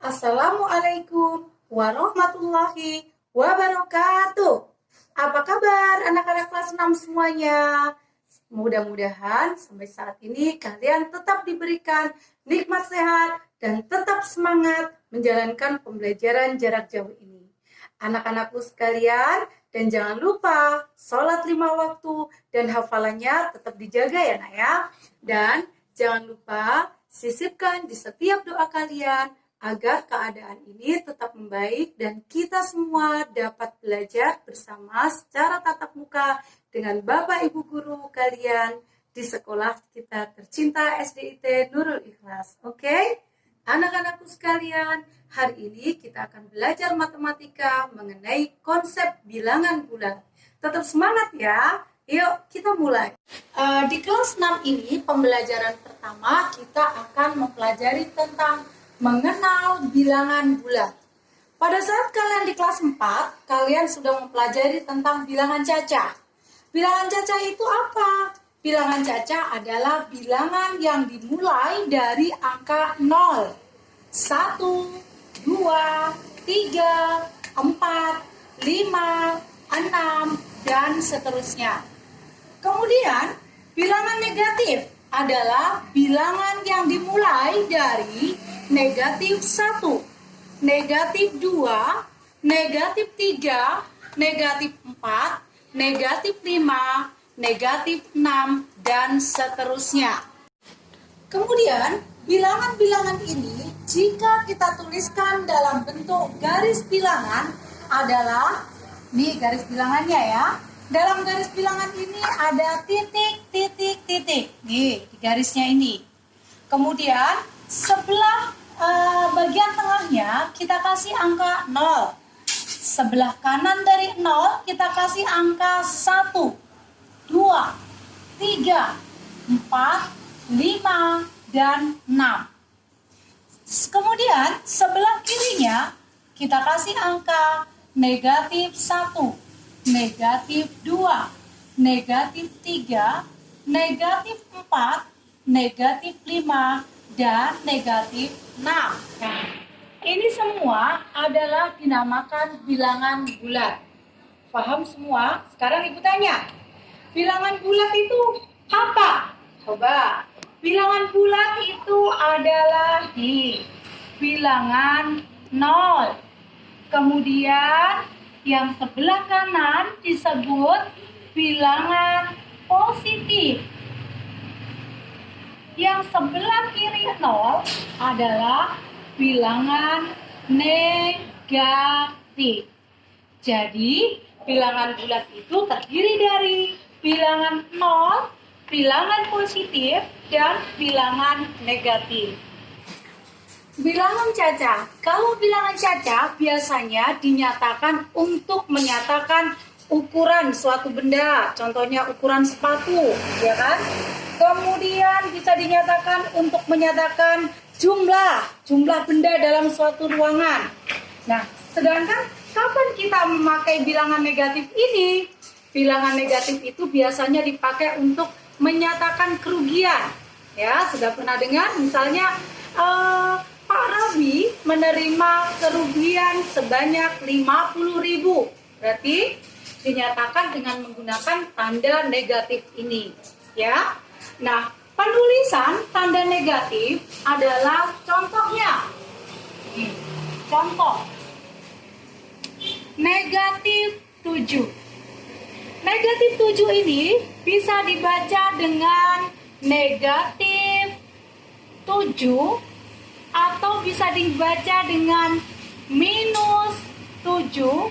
Assalamualaikum warahmatullahi wabarakatuh. Apa kabar anak-anak kelas 6 semuanya? Mudah-mudahan sampai saat ini kalian tetap diberikan nikmat sehat dan tetap semangat menjalankan pembelajaran jarak jauh ini. Anak-anakku sekalian, dan jangan lupa sholat 5 waktu dan hafalannya tetap dijaga ya nak ya. Dan jangan lupa sisipkan di setiap doa kalian agar keadaan ini tetap membaik dan kita semua dapat belajar bersama secara tatap muka dengan Bapak Ibu Guru kalian di sekolah kita tercinta SDIT Nurul Ikhlas. Oke? Anak-anakku sekalian, hari ini kita akan belajar matematika mengenai konsep bilangan bulat. Tetap semangat ya. Yuk kita mulai. Di kelas 6 ini pembelajaran pertama kita akan mempelajari tentang mengenal bilangan bulat. Pada saat kalian di kelas 4, kalian sudah mempelajari tentang bilangan cacah. Bilangan cacah itu apa? Bilangan cacah adalah bilangan yang dimulai dari angka 0, 1, 2, 3, 4, 5, 6, dan seterusnya. Kemudian, bilangan negatif adalah bilangan yang dimulai dari negatif 1, negatif 2, negatif 3, negatif 4, negatif 5, negatif 6, dan seterusnya. Kemudian, bilangan-bilangan ini jika kita tuliskan dalam bentuk garis bilangan adalah, nih garis bilangannya ya. Dalam garis bilangan ini ada titik, titik, titik. Nih, di garisnya ini. Kemudian, sebelah bagian tengahnya kita kasih angka 0. Sebelah kanan dari 0 kita kasih angka 1, 2, 3, 4, 5, dan 6. Kemudian sebelah kirinya kita kasih angka negatif 1, negatif 2, negatif 3, negatif 4, negatif 5, dan negatif 6. Nah, ini semua adalah dinamakan bilangan bulat. Paham semua? Sekarang Ibu tanya, bilangan bulat itu apa? Coba. Bilangan bulat itu adalah bilangan 0. Kemudian yang sebelah kanan disebut bilangan positif. Yang sebelah kiri 0 adalah bilangan negatif. Jadi, bilangan bulat itu terdiri dari bilangan 0, bilangan positif, dan bilangan negatif. Bilangan cacah. Kalau bilangan cacah biasanya dinyatakan untuk menyatakan ukuran suatu benda. Contohnya ukuran sepatu, ya kan? Kemudian bisa dinyatakan untuk menyatakan jumlah benda dalam suatu ruangan. Nah, sedangkan kapan kita memakai bilangan negatif ini? Bilangan negatif itu biasanya dipakai untuk menyatakan kerugian. Ya, sudah pernah dengar misalnya Pak Rabi menerima kerugian sebanyak 50.000. Berarti dinyatakan dengan menggunakan tanda negatif ini, ya. Nah, penulisan tanda negatif adalah contohnya. Contoh. Negatif 7. Negatif 7 ini bisa dibaca dengan negatif 7 atau bisa dibaca dengan minus 7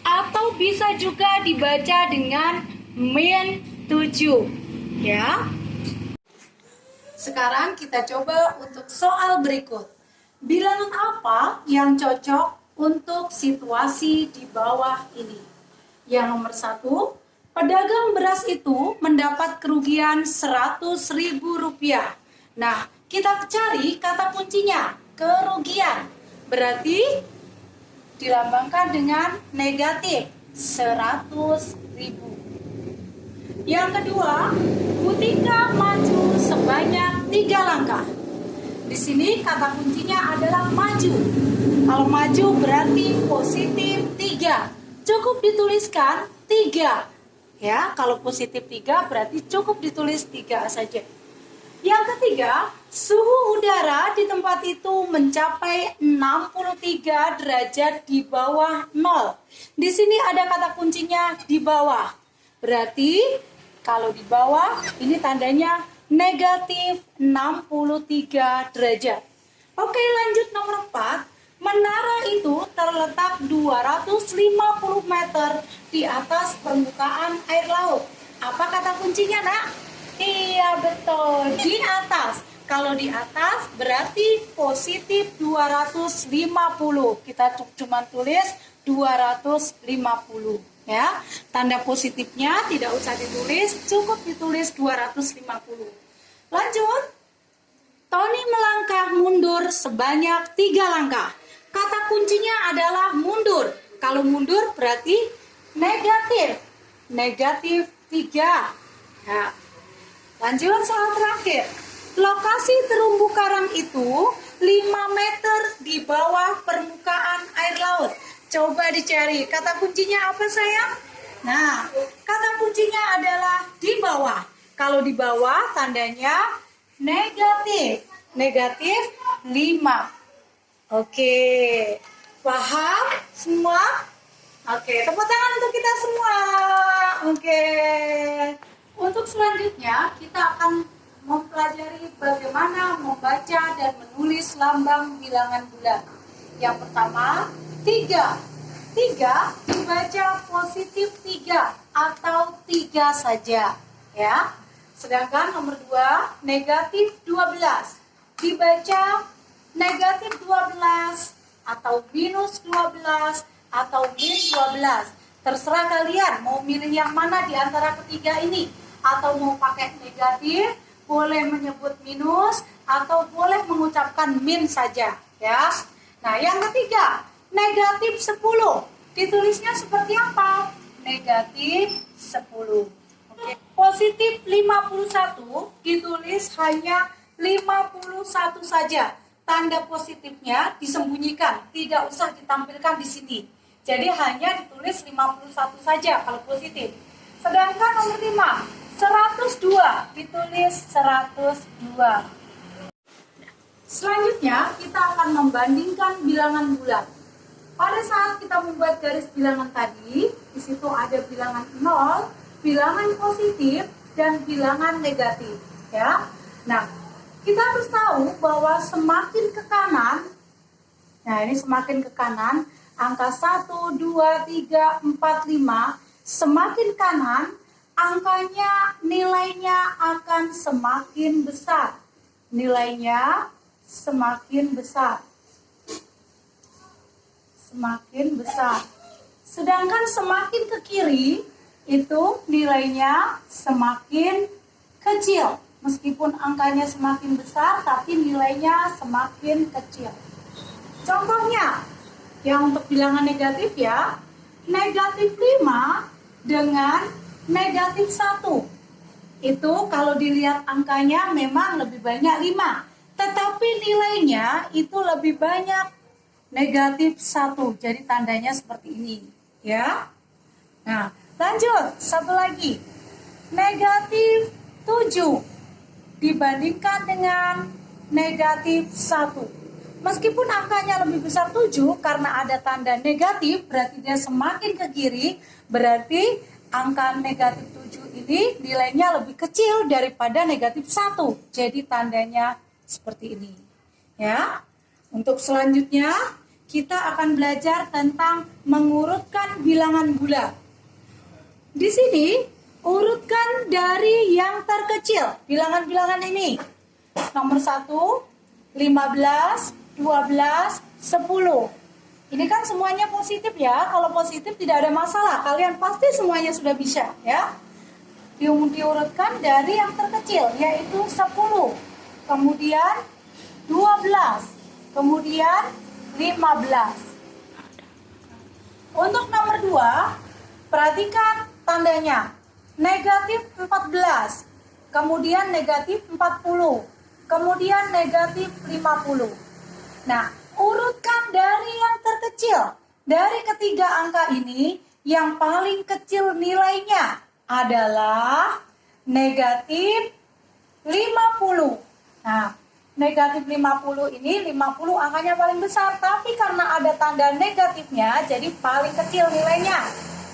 atau bisa juga dibaca dengan min 7. Ya. Sekarang kita coba untuk soal berikut. Bilangan apa yang cocok untuk situasi di bawah ini? Yang nomor 1, pedagang beras itu mendapat kerugian Rp100.000. Nah, kita cari kata kuncinya, kerugian. Berarti dilambangkan dengan negatif 100.000. Yang kedua, Butika maju sebanyak 3 langkah. Di sini kata kuncinya adalah maju. maju. Kalau maju berarti positif 3. Cukup dituliskan 3. Ya, kalau positif 3 berarti cukup ditulis 3 saja. Yang ketiga, suhu udara di tempat itu mencapai 63 derajat di bawah 0. Di sini ada kata kuncinya di bawah. Berarti kalau di bawah ini tandanya negatif 63 derajat. Oke, lanjut nomor 4. Menara itu terletak 250 meter di atas permukaan air laut. Apa kata kuncinya, Nak? Iya, betul, di atas. Kalau di atas berarti positif 250. Kita cuma tulis 250 ya. Tanda positifnya tidak usah ditulis, cukup ditulis 250. Lanjut. Tony melangkah mundur sebanyak 3 langkah. Kata kuncinya adalah mundur. Kalau mundur berarti negatif. Negatif 3. Ya. Lanjut soal terakhir. Lokasi terumbu karang itu 5 meter di bawah permukaan air laut. Coba dicari. Kata kuncinya apa, sayang? Nah, kata kuncinya adalah di bawah. Kalau di bawah tandanya negatif. Negatif 5. Oke. Paham semua? Oke, tepuk tangan untuk kita semua. Oke. Untuk selanjutnya kita akan mempelajari bagaimana membaca dan menulis lambang bilangan bulan. Yang pertama, 3. 3 dibaca positif 3 atau 3 saja, ya. Sedangkan nomor 2, negatif 12 dibaca negatif 12 atau minus 12 atau min 12. Terserah kalian mau milih yang mana di antara ketiga ini. Atau mau pakai negatif, boleh menyebut minus, atau boleh mengucapkan min saja, ya. Nah, yang ketiga, negatif 10. Ditulisnya seperti apa? Negatif 10. Oke. Positif 51 ditulis hanya 51 saja. Tanda positifnya disembunyikan, tidak usah ditampilkan di sini. Jadi hanya ditulis 51 saja kalau positif. Sedangkan nomor 5, 102 ditulis 102. Selanjutnya kita akan membandingkan bilangan bulan. Pada saat kita membuat garis bilangan tadi, di situ ada bilangan 0, bilangan positif dan bilangan negatif, ya. Nah, kita harus tahu bahwa semakin ke kanan, nah ini semakin ke kanan, angka 1, 2, 3, 4, 5, semakin kanan, angkanya, nilainya akan semakin besar. Nilainya semakin besar. Semakin besar. Sedangkan semakin ke kiri, itu nilainya semakin kecil. Meskipun angkanya semakin besar, tapi nilainya semakin kecil. Contohnya, yang untuk bilangan negatif ya, negatif 5 dengan negatif 1. Itu kalau dilihat angkanya memang lebih banyak 5. Tetapi nilainya itu lebih banyak negatif 1. Jadi tandanya seperti ini, ya. Nah, lanjut. Satu lagi. Negatif 7 dibandingkan dengan negatif 1. Meskipun angkanya lebih besar 7, karena ada tanda negatif, berarti dia semakin ke kiri, berarti angka negatif 7 ini nilainya lebih kecil daripada negatif 1. Jadi tandanya seperti ini. Ya. Untuk selanjutnya, kita akan belajar tentang mengurutkan bilangan bulan. Di sini, urutkan dari yang terkecil, bilangan-bilangan ini. Nomor 1, 15, 12, 10. Ini kan semuanya positif ya. Kalau positif tidak ada masalah. Kalian pasti semuanya sudah bisa ya. Diurutkan dari yang terkecil, yaitu 10. Kemudian 12. Kemudian 15. Untuk nomor 2, perhatikan tandanya. Negatif 14, kemudian negatif 40, kemudian negatif 50. Nah, urut dari yang terkecil. Dari ketiga angka ini, yang paling kecil nilainya adalah negatif 50. Nah, negatif 50 ini, 50 angkanya paling besar. Tapi karena ada tanda negatifnya, jadi paling kecil nilainya.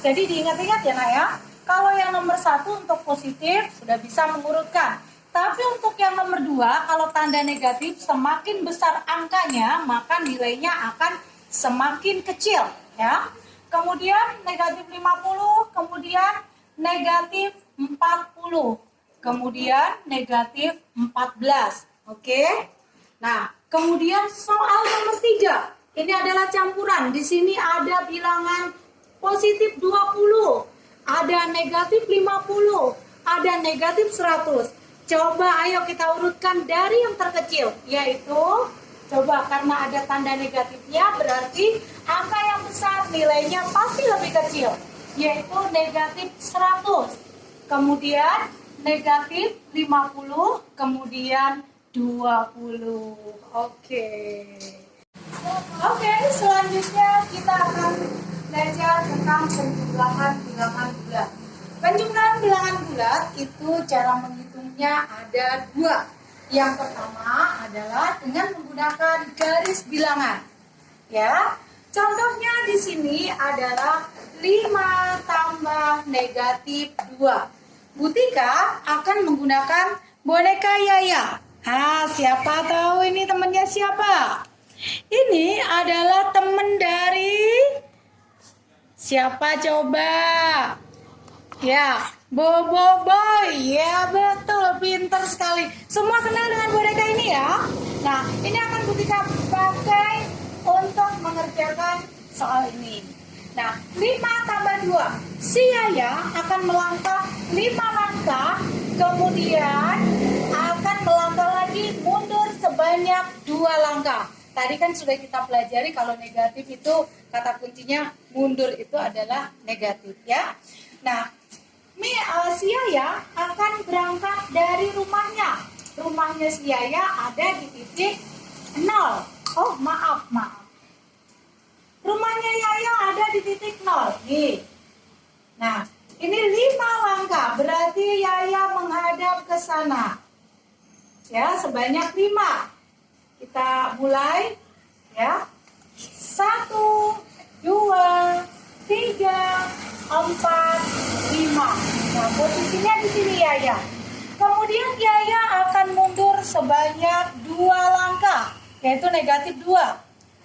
Jadi diingat-ingat ya nak ya. Kalau yang nomor 1 untuk positif, sudah bisa mengurutkan. Tapi untuk yang nomor 2, kalau tanda negatif semakin besar angkanya, maka nilainya akan semakin kecil ya. Kemudian negatif 50, kemudian negatif 40, kemudian negatif 14. Oke. Nah, kemudian soal nomor 3. Ini adalah campuran. Di sini ada bilangan positif 20, ada negatif 50, ada negatif 100. Coba ayo kita urutkan dari yang terkecil, yaitu coba karena ada tanda negatifnya berarti angka yang besar nilainya pasti lebih kecil, yaitu negatif 100. Kemudian negatif 50, kemudian 20. Oke, selanjutnya kita akan belajar tentang penjumlahan bilangan bulat. Penjumlahan bilangan bulat itu cara menghitungnya ada 2. Yang pertama adalah dengan menggunakan garis bilangan. Ya, contohnya di sini adalah 5 tambah negatif 2. Butika akan menggunakan boneka Yaya. Siapa tahu ini temannya siapa? Ini adalah teman dari siapa coba? Ya, Bobo Boy. Ya betul, pinter sekali. Semua kenal dengan boneka ini ya. Nah, ini akan Butika pakai untuk mengerjakan soal ini. Nah, 5 tambah 2. Si Yaya akan melangkah 5 langkah, kemudian akan melangkah lagi mundur sebanyak 2 langkah. Tadi kan sudah kita pelajari kalau negatif itu kata kuncinya mundur itu adalah negatif ya. Nah, si Yaya akan berangkat dari rumahnya. Rumahnya si Yaya ada di titik 0. Oh, maaf. Rumahnya Yaya ada di titik 0. Nih. Nah, ini 5 langkah. Berarti Yaya menghadap ke sana. Ya, sebanyak 5. Kita mulai ya. 1, 2, 3, 4, 5. Nah, posisinya di sini Yaya. Kemudian Yaya akan mundur sebanyak 2 langkah, yaitu negatif 2.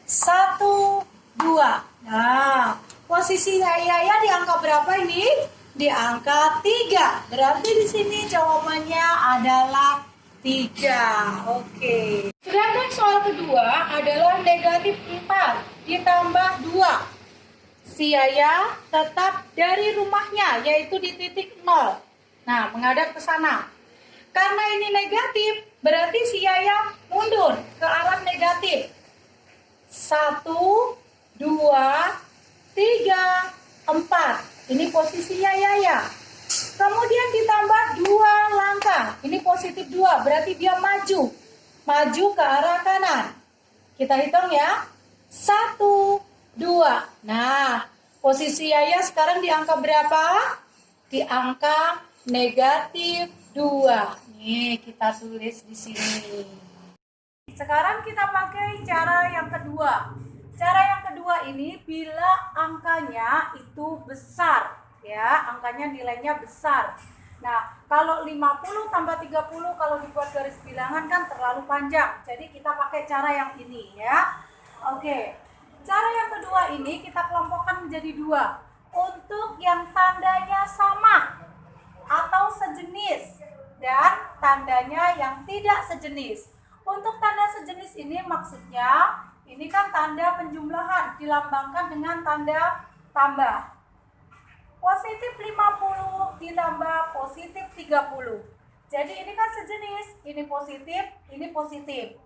1, 2. Nah, posisi Yaya di angka berapa ini? Di angka 3. Berarti di sini jawabannya adalah 3. Oke. Sedangkan soal kedua adalah negatif 4 ditambah 2. Si Yaya tetap dari rumahnya, yaitu di titik 0. Nah, menghadap ke sana. Karena ini negatif, berarti si Yaya mundur ke arah negatif. 1, 2, 3, 4. Ini posisinya Yaya. Kemudian ditambah 2 langkah. Ini positif 2, berarti dia maju. Maju ke arah kanan. Kita hitung ya. 1, 2. Nah, posisi Yaya sekarang di angka berapa? Di angka negatif 2. Nih, kita tulis di sini. Sekarang kita pakai cara yang kedua. Cara yang kedua ini bila angkanya itu besar, ya, angkanya nilainya besar. Nah, kalau 50 tambah 30 kalau dibuat garis bilangan kan terlalu panjang. Jadi kita pakai cara yang ini ya. Oke. Cara yang kedua ini kita kelompokkan menjadi 2. Untuk yang tandanya sama atau sejenis dan tandanya yang tidak sejenis. Untuk tanda sejenis ini maksudnya ini kan tanda penjumlahan dilambangkan dengan tanda tambah. Positif 50 ditambah positif 30. Jadi ini kan sejenis, ini positif.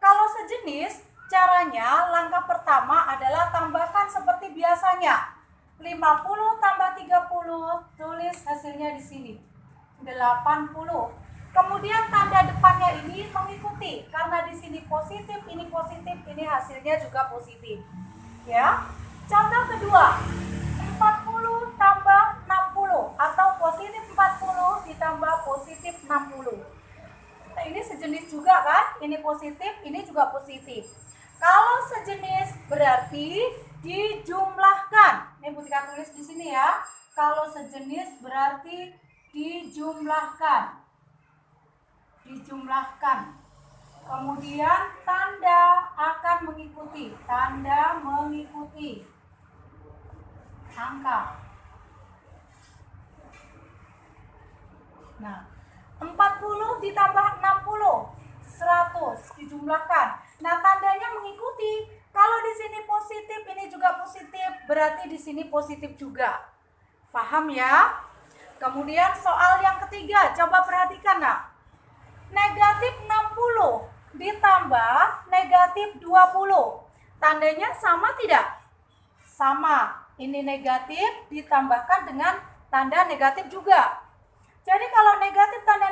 Kalau sejenis, caranya langkah pertama adalah tambahkan seperti biasanya. 50 tambah 30, tulis hasilnya di sini. 80. Kemudian tanda depannya ini mengikuti, karena di sini positif, ini hasilnya juga positif. Ya. Contoh kedua, 40 tambah 60 atau positif 40 ditambah positif 60. Nah, ini sejenis juga kan? Ini positif, ini juga positif. Kalau sejenis berarti dijumlahkan. Ini Bu Tika tulis di sini ya. Kalau sejenis berarti dijumlahkan. Kemudian tanda akan mengikuti. Tanda mengikuti angka. Nah, 40 ditambah 60, 100 dijumlahkan. Nah, tandanya mengikuti. Kalau di sini positif, ini juga positif, berarti di sini positif juga. Paham ya? Kemudian soal yang ketiga, coba perhatikan nak. Negatif 60 ditambah negatif 20. Tandanya sama tidak? Sama. Ini negatif ditambahkan dengan tanda negatif juga. Jadi kalau negatif tambah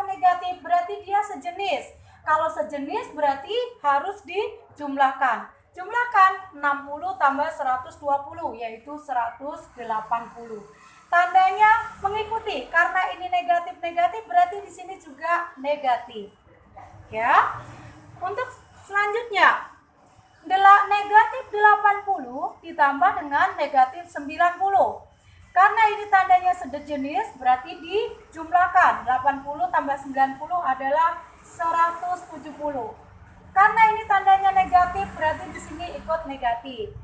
negatif berarti dia sejenis. Kalau sejenis berarti harus dijumlahkan. Jumlahkan 60 tambah 120 yaitu 180. Tandanya mengikuti, karena ini negatif berarti di sini juga negatif. Ya. Untuk selanjutnya, negatif 80 ditambah dengan negatif 90. Karena ini tandanya sejenis berarti dijumlahkan. 80 tambah 90 adalah 170. Karena ini tandanya negatif berarti di sini ikut negatif.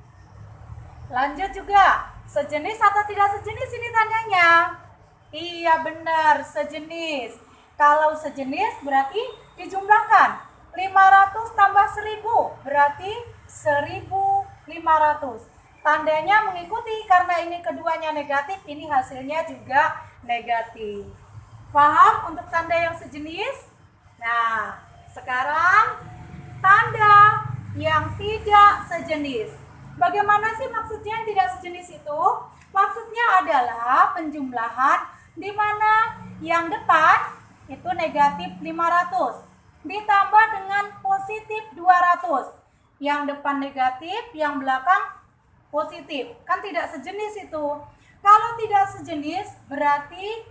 Lanjut juga, sejenis atau tidak sejenis ini tandanya? Iya benar, sejenis. Kalau sejenis berarti dijumlahkan. 500 tambah 1000 berarti 1500. Tandanya mengikuti, karena ini keduanya negatif, ini hasilnya juga negatif. Paham untuk tanda yang sejenis? Nah, sekarang tanda yang tidak sejenis. Bagaimana sih maksudnya yang tidak sejenis itu? Maksudnya adalah penjumlahan di mana yang depan itu negatif 500 ditambah dengan positif 200. Yang depan negatif, yang belakang positif. Kan tidak sejenis itu. Kalau tidak sejenis berarti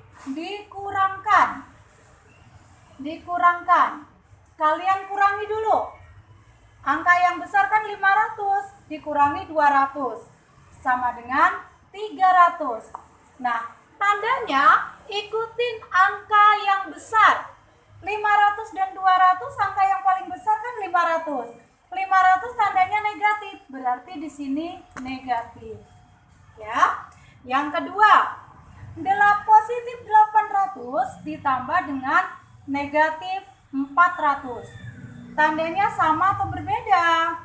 dikurangkan. Kalian kurangi dulu. Angka yang besar kan 500 dikurangi 200 sama dengan 300. Nah, tandanya ikutin angka yang besar. 500 dan 200, angka yang paling besar kan 500. 500 tandanya negatif, berarti di sini negatif. Ya. Yang kedua, positif 800 ditambah dengan negatif 400. Tandanya sama atau berbeda?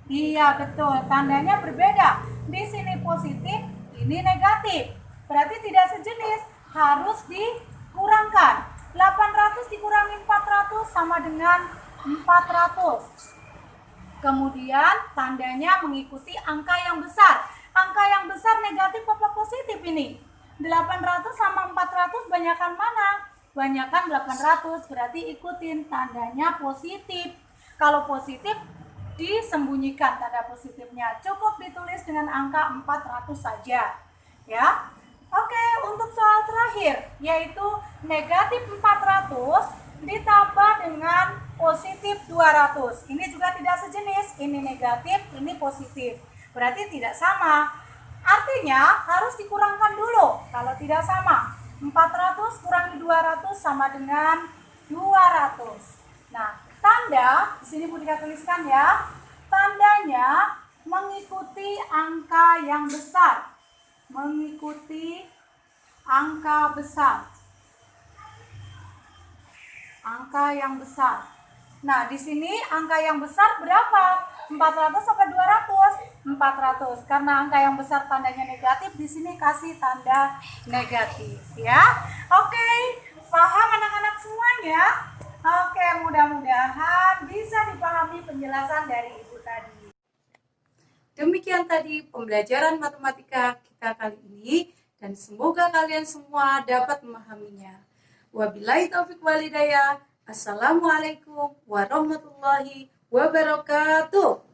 Iya, betul. Tandanya berbeda. Di sini positif, ini negatif. Berarti tidak sejenis, harus dikurangkan. 800 dikurangi 400 sama dengan 400. Kemudian tandanya mengikuti angka yang besar. Angka yang besar negatif apa positif ini? 800 sama 400 banyakan mana? Banyakan 800, berarti ikutin tandanya positif. Kalau positif disembunyikan tanda positifnya. Cukup ditulis dengan angka 400 saja. Ya. Oke, untuk soal terakhir yaitu negatif 400 ditambah dengan positif 200. Ini juga tidak sejenis, ini negatif, ini positif. Berarti tidak sama. Artinya harus dikurangkan dulu. Kalau tidak sama, 400 kurangi 200 sama dengan 200. Nah, tanda di sini Bu Tika tuliskan ya. Tandanya mengikuti angka yang besar. Mengikuti angka besar. Angka yang besar. Nah, di sini angka yang besar berapa? 400 sampai 200? 400. Karena angka yang besar tandanya negatif, di sini kasih tanda negatif ya. Oke, paham anak-anak semuanya? Oke, mudah-mudahan bisa dipahami penjelasan dari Ibu tadi. Demikian tadi pembelajaran matematika kita kali ini dan semoga kalian semua dapat memahaminya. Wabillahi taufik walhidayah. Assalamualaikum warahmatullahi wabarakatuh.